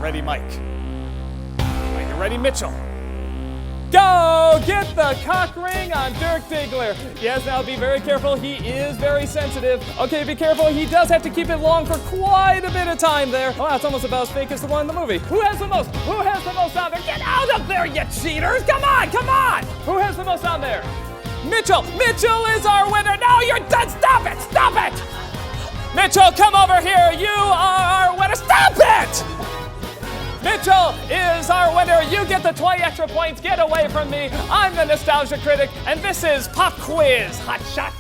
ready, Mike? Are you ready, Mitchell? Go! Get the cock ring on Dirk Diggler. Yes, now be very careful. He is very sensitive. Okay, be careful. He does have to keep it long for quite a bit of time there. Oh, that's almost about as fake as the one in the movie. Who has the most? Who has the most on there? Get out of there, you cheaters! Come on, come on! Who has the most on there? Mitchell! Mitchell is our winner! No, you're done! Stop it! Stop it! Mitchell, come over here! You are our winner! Stop it! Mitchell is our winner. You get the 20 extra points. Get away from me. I'm the Nostalgia Critic, and this is Pop Quiz Hotshot.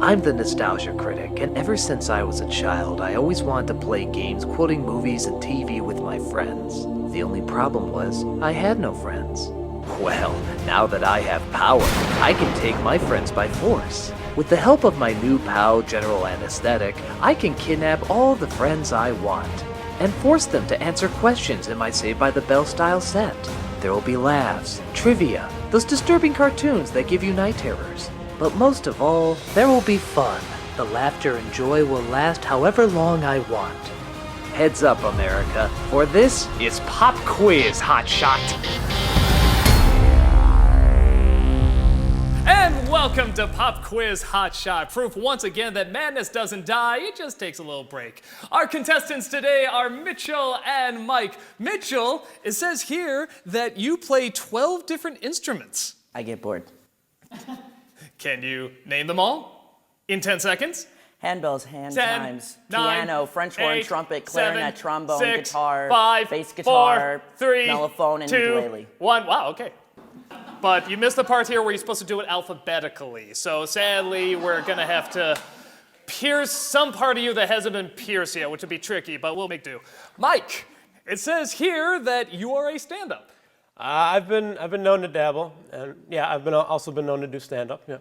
I'm the Nostalgia Critic, and ever since I was a child, I always wanted to play games quoting movies and TV with my friends. The only problem was, I had no friends. Well, now that I have power, I can take my friends by force. With the help of my new pal, General Anesthetic, I can kidnap all the friends I want and force them to answer questions in my Saved by the Bell style set. There will be laughs, trivia, those disturbing cartoons that give you night terrors. But most of all, there will be fun. The laughter and joy will last however long I want. Heads up, America, for this is Pop Quiz Hotshot. And welcome to Pop Quiz Hotshot. Proof once again that madness doesn't die, it just takes a little break. Our contestants today are Mitchell and Mike. Mitchell, it says here that you play 12 different instruments. I get bored. Can you name them all in 10 seconds? Handbells, hand 10, chimes, 9, piano, French horn, 8, trumpet, clarinet, 7, trombone, 6, guitar, 5, bass guitar, 4, 3, mellophone, and 2, ukulele. 1. Wow, okay. But you missed the part here where you're supposed to do it alphabetically. So sadly, we're gonna have to pierce some part of you that hasn't been pierced yet, which would be tricky, but we'll make do. Mike, it says here that you are a stand-up. I've been known to dabble, and yeah, I've also been known to do stand-up. Yeah.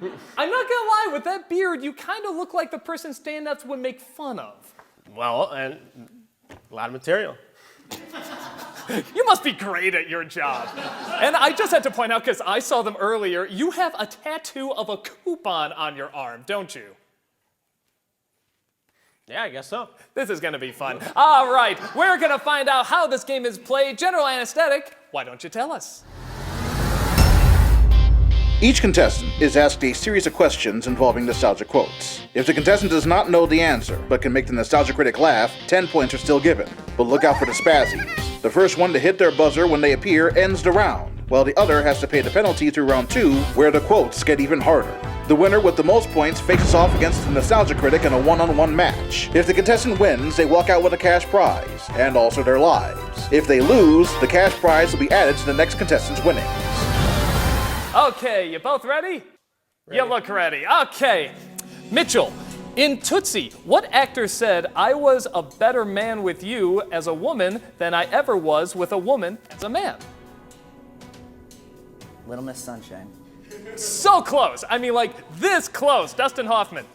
I'm not gonna lie, with that beard, you kind of look like the person stand-ups would make fun of. Well, and a lot of material. You must be great at your job. And I just had to point out, because I saw them earlier, you have a tattoo of a coupon on your arm, don't you? Yeah, I guess so. This is gonna be fun. All right, we're gonna find out how this game is played. General Anesthetic, why don't you tell us? Each contestant is asked a series of questions involving nostalgia quotes. If the contestant does not know the answer, but can make the Nostalgia Critic laugh, 10 points are still given. But look out for the spazzies. The first one to hit their buzzer when they appear ends the round, while the other has to pay the penalty through round 2, where the quotes get even harder. The winner with the most points faces off against the Nostalgia Critic in a one-on-one match. If the contestant wins, they walk out with a cash prize, and also their lives. If they lose, the cash prize will be added to the next contestant's winnings. Okay, you both ready? You look ready. Okay. Mitchell, in Tootsie, what actor said, "I was a better man with you as a woman than I ever was with a woman as a man"? Little Miss Sunshine. So close. I mean, like, this close. Dustin Hoffman.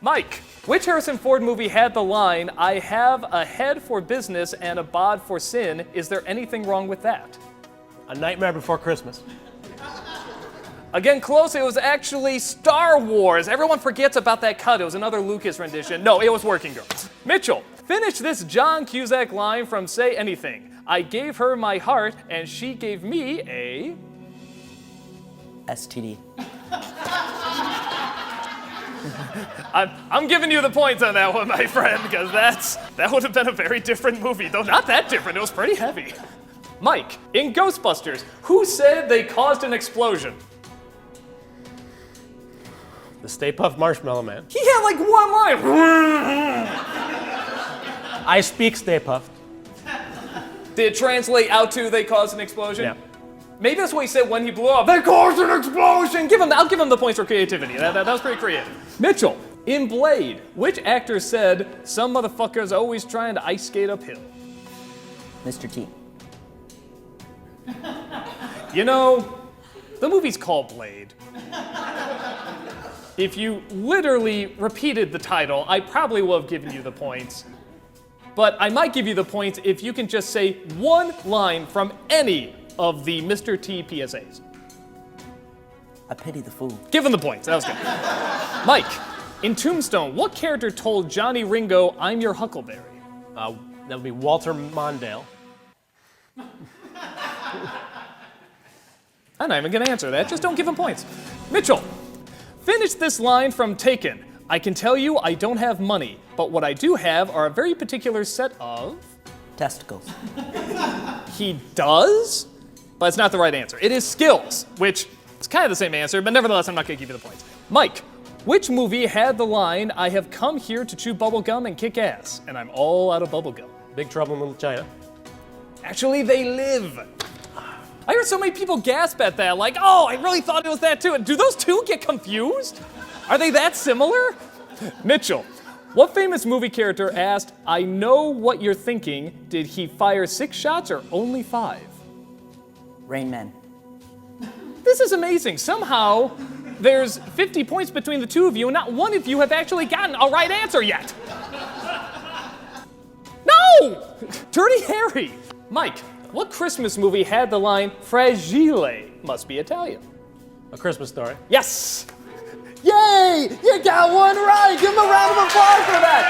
Mike, which Harrison Ford movie had the line, "I have a head for business and a bod for sin"? Is there anything wrong with that? A Nightmare Before Christmas. Again, close. It was actually Star Wars. Everyone forgets about that cut. It was another Lucas rendition. No, it was Working Girls. Mitchell, finish this John Cusack line from Say Anything. "I gave her my heart, and she gave me a..." STD. I'm giving you the points on that one, my friend, because that would have been a very different movie. Though not that different. It was pretty heavy. Mike, in Ghostbusters, who said they caused an explosion? The Stay Puft Marshmallow Man. He had like one line. I speak Stay Puft. Did it translate out to "they caused an explosion"? Yeah. Maybe that's what he said when he blew up. "They caused an explosion!" I'll give him the points for creativity. That was pretty creative. Mitchell, in Blade, which actor said, "Some motherfucker's always trying to ice skate uphill"? Mr. T. You know, the movie's called Blade. If you literally repeated the title, I probably would have given you the points. But I might give you the points if you can just say one line from any of the Mr. T PSAs. I pity the fool. Give him the points. That was good. Mike, in Tombstone, what character told Johnny Ringo, "I'm your Huckleberry"? That would be Walter Mondale. I'm not even gonna answer that, just don't give him points. Mitchell, finish this line from Taken. I can tell you I don't have money, but what I do have are a very particular set of... Testicles. He does? But it's not the right answer. It is skills, which is kind of the same answer, but nevertheless, I'm not gonna give you the points. Mike, which movie had the line, I have come here to chew bubblegum and kick ass, and I'm all out of bubblegum? Big Trouble in Little China. Actually, They Live. I heard so many people gasp at that, like, oh, I really thought it was that too. Do those two get confused? Are they that similar? Mitchell, what famous movie character asked, I know what you're thinking, did he fire 6 shots or only 5? Rain Man. This is amazing. Somehow, there's 50 points between the two of you, and not one of you have actually gotten a right answer yet. No! Dirty Harry. Mike, what Christmas movie had the line, Fragile must be Italian? A Christmas Story. Yes! Yay! You got one right! Give him a round of applause for that!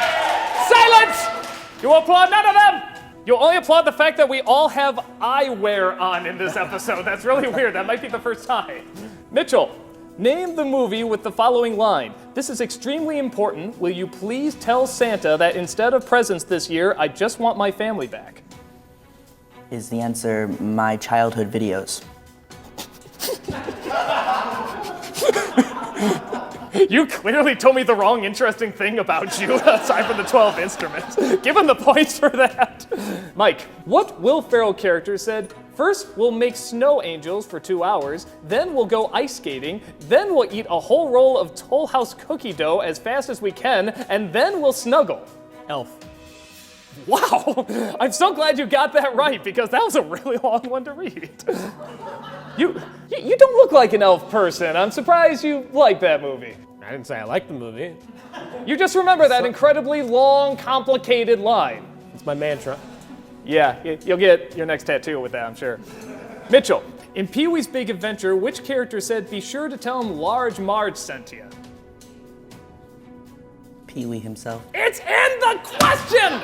Silence! You will applaud none of them! You'll only applaud the fact that we all have eyewear on in this episode. That's really weird. That might be the first time. Mitchell, name the movie with the following line. This is extremely important. Will you please tell Santa that instead of presents this year, I just want my family back? Is the answer my childhood videos? You clearly told me the wrong interesting thing about you aside from the 12 instruments. Give him the points for that. Mike, what Will Ferrell character said, first we'll make snow angels for 2 hours, then we'll go ice skating, then we'll eat a whole roll of Toll House cookie dough as fast as we can, and then we'll snuggle? Elf. Wow, I'm so glad you got that right because that was a really long one to read. You don't look like an elf person. I'm surprised you like that movie. I didn't say I liked the movie. You just remember that incredibly long, complicated line. It's my mantra. Yeah, you'll get your next tattoo with that, I'm sure. Mitchell, in Pee-wee's Big Adventure, which character said, be sure to tell him Large Marge sent you? Pee-wee himself. It's in the question!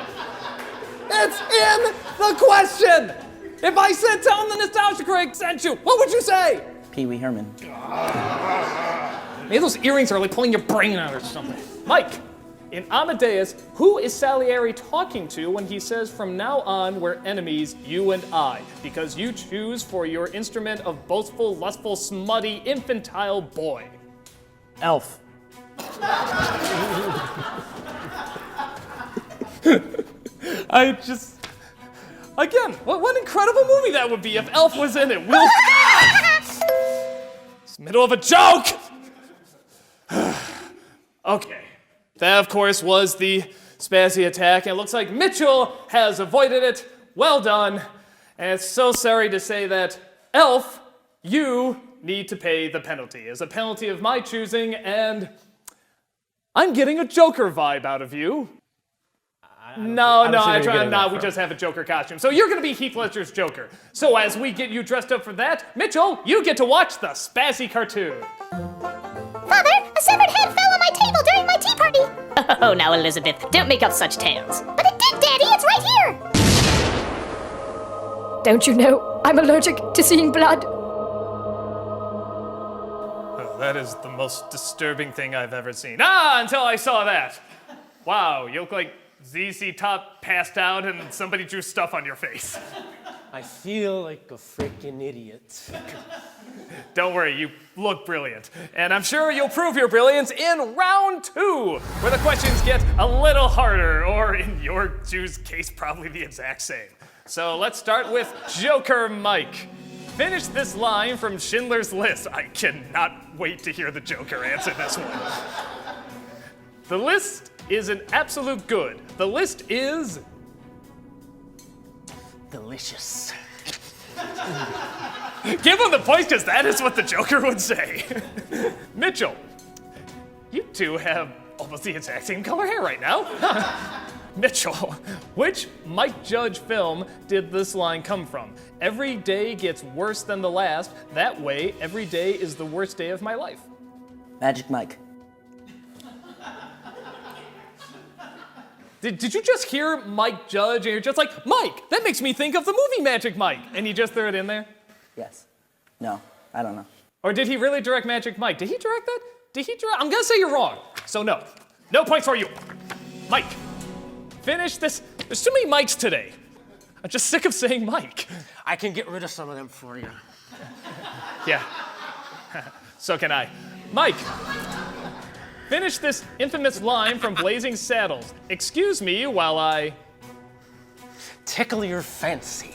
It's in the question! If I said tell him the Nostalgia Critic sent you, what would you say? Pee-wee Herman. Maybe those earrings are like pulling your brain out or something. Mike, in Amadeus, who is Salieri talking to when he says, from now on, we're enemies, you and I, because you choose for your instrument of boastful, lustful, smutty, infantile boy? Elf. Again, what incredible movie that would be if Elf was in it. It's the middle of a joke! Okay. That, of course, was the spazzy attack, and it looks like Mitchell has avoided it. Well done. And it's so sorry to say that, Elf, you need to pay the penalty. As a penalty of my choosing, and I'm getting a Joker vibe out of you. We just have a Joker costume. So you're gonna be Heath Ledger's Joker. So as we get you dressed up for that, Mitchell, you get to watch the spazzy cartoon. Father, a severed head fell on my table during my tea party. Oh, now, Elizabeth, don't make up such tales. But it did, Daddy, it's right here. Don't you know, I'm allergic to seeing blood. Oh, that is the most disturbing thing I've ever seen. Until I saw that. Wow, you look like ZZ Top passed out and somebody drew stuff on your face. I feel like a freaking idiot. Don't worry, you look brilliant. And I'm sure you'll prove your brilliance in round 2, where the questions get a little harder, or in your Jew's case, probably the exact same. So let's start with Joker Mike. Finish this line from Schindler's List. I cannot wait to hear the Joker answer this one. The list is an absolute good. The list is Delicious. Give him the points, because that is what the Joker would say. Mitchell, you two have almost the exact same color hair right now. Mitchell, which Mike Judge film did this line come from? Every day gets worse than the last. That way, every day is the worst day of my life. Magic Mike. Did you just hear Mike Judge and you're just like, Mike, that makes me think of the movie Magic Mike, and you just threw it in there? Yes. No, I don't know. Or did he really direct Magic Mike? Did he direct that? I'm gonna say you're wrong. So no. No points for you. Mike, finish this. There's too many Mikes today. I'm just sick of saying Mike. I can get rid of some of them for you. Yeah. So can I. Mike, finish this infamous line from Blazing Saddles. Excuse me while I... Tickle your fancy.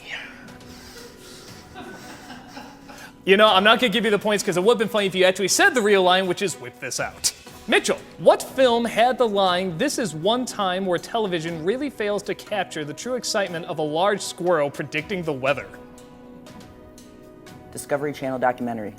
You know, I'm not gonna give you the points because it would have been funny if you actually said the real line, which is whip this out. Mitchell, what film had the line, "This is one time where television really fails to capture the true excitement of a large squirrel predicting the weather"? Discovery Channel documentary.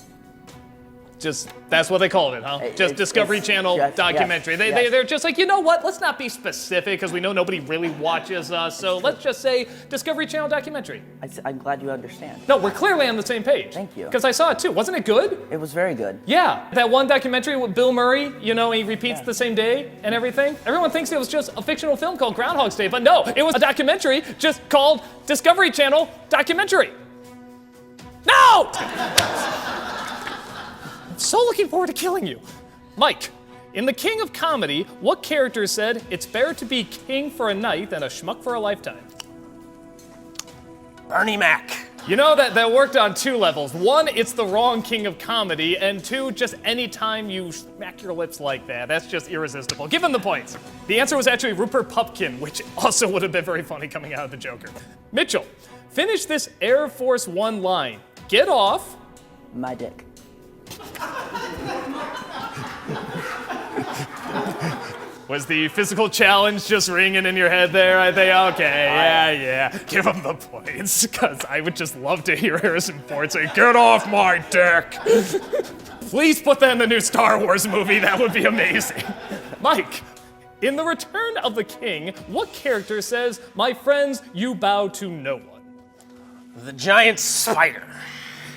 Just, that's what they called it, huh? Just Discovery Channel documentary. Yes. They're just like, you know what? Let's not be specific because we know nobody really watches us. So let's just say Discovery Channel documentary. I'm glad you understand. No, we're clearly on the same page. Thank you. Because I saw it too. Wasn't it good? It was very good. Yeah. That one documentary with Bill Murray, you know, he repeats the same day and everything. Everyone thinks it was just a fictional film called Groundhog's Day, but no, it was a documentary just called Discovery Channel documentary. No! I'm so looking forward to killing you. Mike, in The King of Comedy, what character said, "It's better to be king for a night than a schmuck for a lifetime"? Bernie Mac. You know, that worked on two levels. One, it's the wrong King of Comedy, and two, just any time you smack your lips like that, that's just irresistible. Give him the points. The answer was actually Rupert Pupkin, which also would have been very funny coming out of the Joker. Mitchell, finish this Air Force One line. Get off. My dick. Was the physical challenge just ringing in your head there, I think? Okay, yeah. Give him the points, because I would just love to hear Harrison Ford say, "Get off my dick." Please put that in the new Star Wars movie, that would be amazing. Mike, in The Return of the King, what character says, "My friends, you bow to no one"? The giant spider.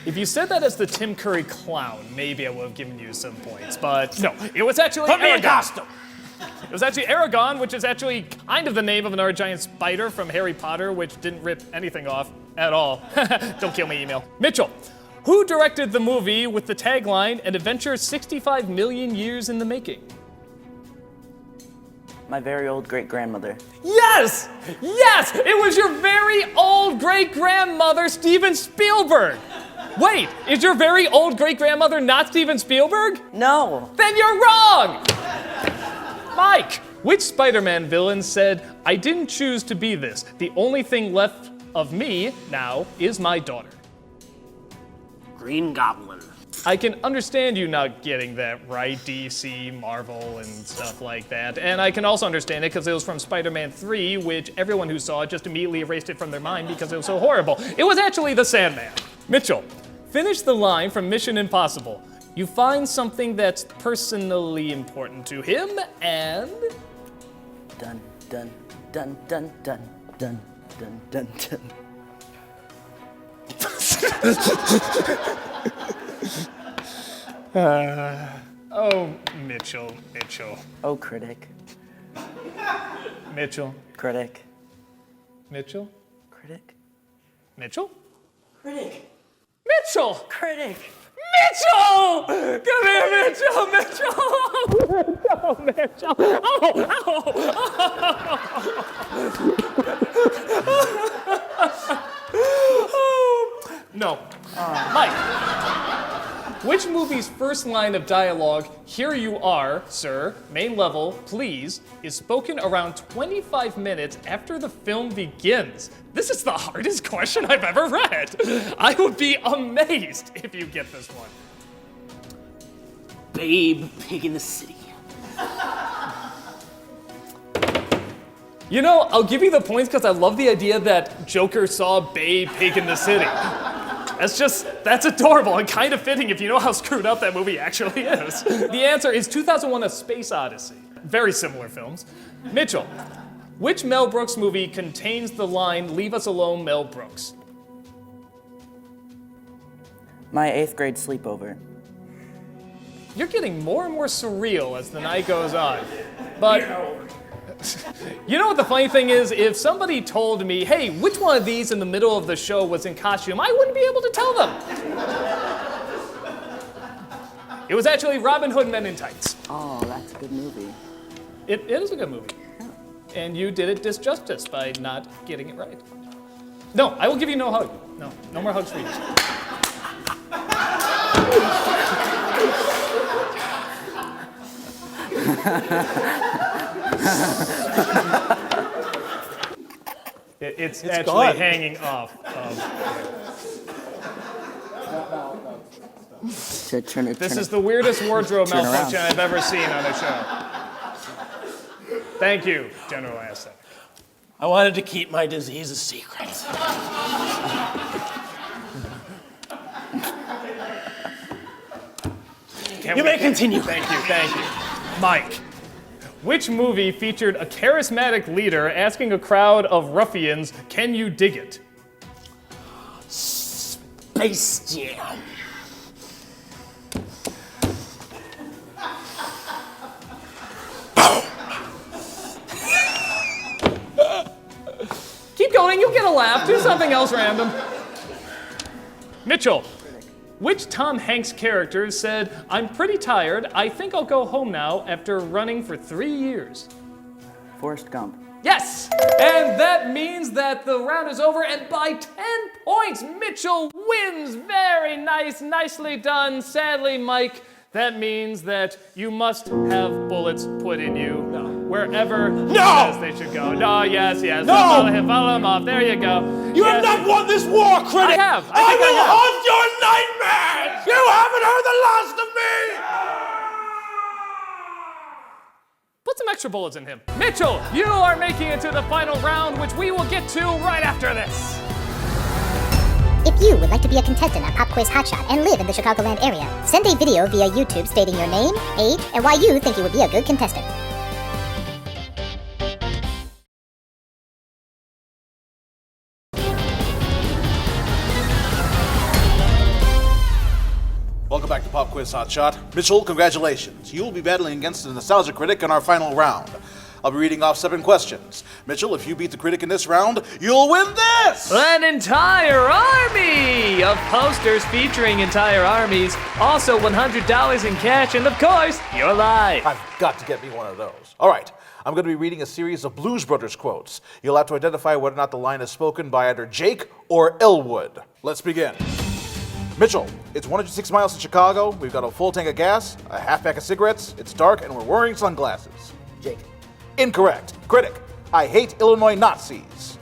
If you said that as the Tim Curry clown, maybe I would have given you some points, but no, it was actually Put me in Aragon. costume. It was actually Aragon, which is actually kind of the name of another giant spider from Harry Potter, which didn't rip anything off at all. Don't kill me, email. Mitchell, who directed the movie with the tagline, "An adventure 65 million years in the making"? My very old great-grandmother. Yes! Yes! It was your very old great-grandmother, Steven Spielberg. Wait, is your very old great-grandmother not Steven Spielberg? No! Then you're wrong! Mike, which Spider-Man villain said, "I didn't choose to be this. The only thing left of me now is my daughter"? Green Goblin. I can understand you not getting that right, DC, Marvel, and stuff like that. And I can also understand it because it was from Spider-Man 3, which everyone who saw it just immediately erased it from their mind because it was so horrible. It was actually the Sandman. Mitchell, finish the line from Mission Impossible. You find something that's personally important to him, and... Dun, dun, dun, dun, dun, dun, dun, dun, dun. Oh, Mitchell. Oh, critic. Mitchell. Critic. Mitchell. Critic. Mitchell? Critic. Mitchell! Critic. Mitchell! Come here, Mitchell! Mitchell! Oh! No. Mike, which movie's first line of dialogue, "Here you are, sir, main level, please," is spoken around 25 minutes after the film begins? This is the hardest question I've ever read. I would be amazed if you get this one. Babe, pig in the city. You know, I'll give you the points because I love the idea that Joker saw Babe Pig in the City. That's adorable and kind of fitting if you know how screwed up that movie actually is. The answer is 2001: A Space Odyssey. Very similar films. Mitchell, which Mel Brooks movie contains the line, "Leave us alone, Mel Brooks"? My 8th grade sleepover. You're getting more and more surreal as the night goes on. But You know what the funny thing is? If somebody told me, hey, which one of these in the middle of the show was in costume, I wouldn't be able to tell them. It was actually Robin Hood Men in Tights. Oh, that's a good movie. It is a good movie. And you did it disjustice by not getting it right. No, I will give you no hug. No more hugs for you. It's actually gone. hanging off. This is the weirdest wardrobe malfunction I've ever seen on a show. Thank you, General Aniston. I wanted to keep my disease a secret. You may continue. Thank you. Mike, which movie featured a charismatic leader asking a crowd of ruffians, can you dig it? Space Jam. Keep going, you'll get a laugh. Do something else random. Mitchell, which Tom Hanks character said, I'm pretty tired, I think I'll go home now after running for 3 years? Forrest Gump. Yes! And that means that the round is over, and by 10 points, Mitchell wins. Very nice, nicely done. Sadly, Mike, that means that you must have bullets put in you wherever he says they should go. No, yes. No! Follow him off. There you go. You have not won this war, critic! I have. I will haunt your nightmares! You haven't heard the last of me! Put some extra bullets in him. Mitchell, you are making it to the final round, which we will get to right after this. If you would like to be a contestant on Pop Quiz Hotshot and live in the Chicagoland area, send a video via YouTube stating your name, age, and why you think you would be a good contestant. Welcome back to Pop Quiz Hotshot. Mitchell, congratulations. You will be battling against the nostalgia critic in our final round. I'll be reading off 7 questions. Mitchell, if you beat the critic in this round, you'll win this! An entire army of posters featuring entire armies, also $100 in cash, and of course, your life. I've got to get me one of those. All right, I'm going to be reading a series of Blues Brothers quotes. You'll have to identify whether or not the line is spoken by either Jake or Elwood. Let's begin. Mitchell, it's 106 miles to Chicago. We've got a full tank of gas, a half pack of cigarettes, it's dark, and we're wearing sunglasses. Jake. Incorrect. Critic, I hate Illinois Nazis.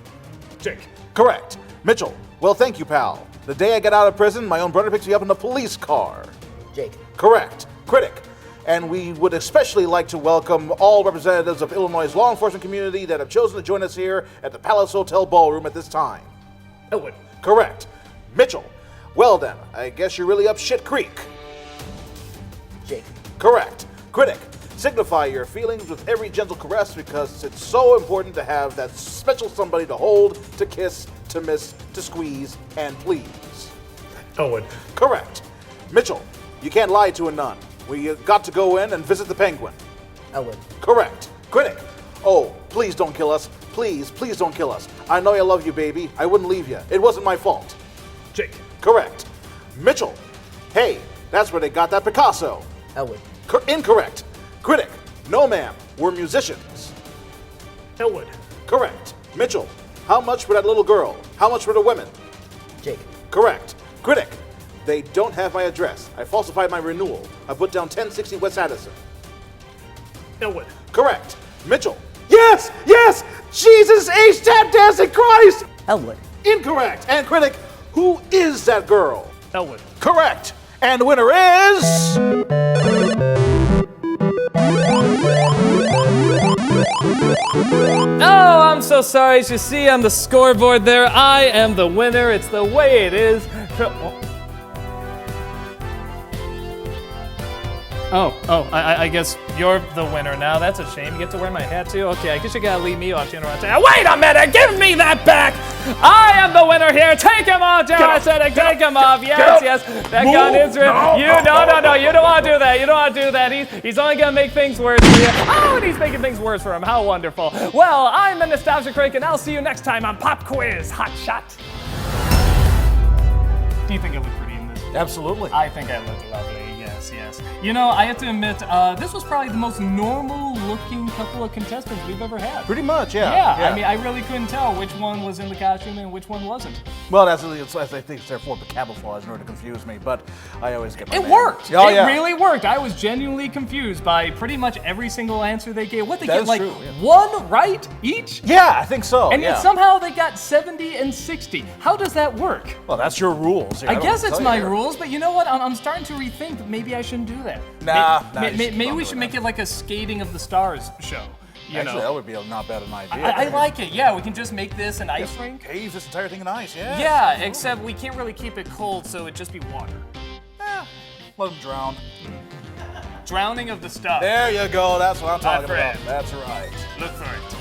Jake. Correct. Mitchell, well, thank you, pal. The day I get out of prison, my own brother picks me up in a police car. Jake. Correct. Critic, and we would especially like to welcome all representatives of Illinois' law enforcement community that have chosen to join us here at the Palace Hotel Ballroom at this time. Elwood. Correct. Mitchell, well then, I guess you're really up shit creek. Jake. Correct. Critic, signify your feelings with every gentle caress because it's so important to have that special somebody to hold, to kiss, to miss, to squeeze, and please. Elwood. Correct. Mitchell, you can't lie to a nun. We got to go in and visit the penguin. Elwood. Correct. Critic, oh, please don't kill us. Please don't kill us. I know I love you, baby. I wouldn't leave you. It wasn't my fault. Jake. Correct. Mitchell, hey, that's where they got that Picasso. Elwood. Incorrect. Critic, no ma'am, we're musicians. Elwood. Correct. Mitchell, how much for that little girl? How much for the women? Jake. Correct. Critic, they don't have my address. I falsified my renewal. I put down 1060 West Addison. Elwood. Correct. Mitchell, yes! Jesus H. Tap Dancing Christ! Elwood. Incorrect. And critic, who is that girl? Elwood. Correct. And the winner is... Oh, I'm so sorry. As you see on the scoreboard there, I am the winner. It's the way it is. I guess you're the winner now. That's a shame. You get to wear my hat too? Okay, I guess you gotta leave me off, General. Wait a minute! Give me that back! I am the winner here. Take him off, Josh. Take him off. Yes. That gun is real. No, you don't want to do that. You don't want to do that. He's only going to make things worse for you. Oh, and he's making things worse for him. How wonderful. Well, I'm the Nostalgia Critic, and I'll see you next time on Pop Quiz Hotshot. Do you think I look pretty in this? Absolutely. I think I look lovely. Yes. You know, I have to admit, this was probably the most normal-looking couple of contestants we've ever had. Pretty much, yeah. Yeah, I mean, I really couldn't tell which one was in the costume and which one wasn't. Well, I think it's their form of camouflage in order to confuse me, but I always get my It worked. Oh, it really worked. I was genuinely confused by pretty much every single answer they gave. What, they get like true, one right each? Yeah, I think so. And yet somehow they got 70 and 60. How does that work? Well, that's your rules. I guess it's my rules, but you know what? I'm starting to rethink that maybe I shouldn't do that. Maybe we should make it like a Skating of the Stars show. Actually, that would be not bad an idea. I like it. Yeah, we can just make this an ice rink. Cave this entire thing in ice, yeah. Yeah, except we can't really keep it cold, so it'd just be water. Let them drown. Drowning of the stuff. There you go. That's what I'm talking friend. about. That's right. Look for it.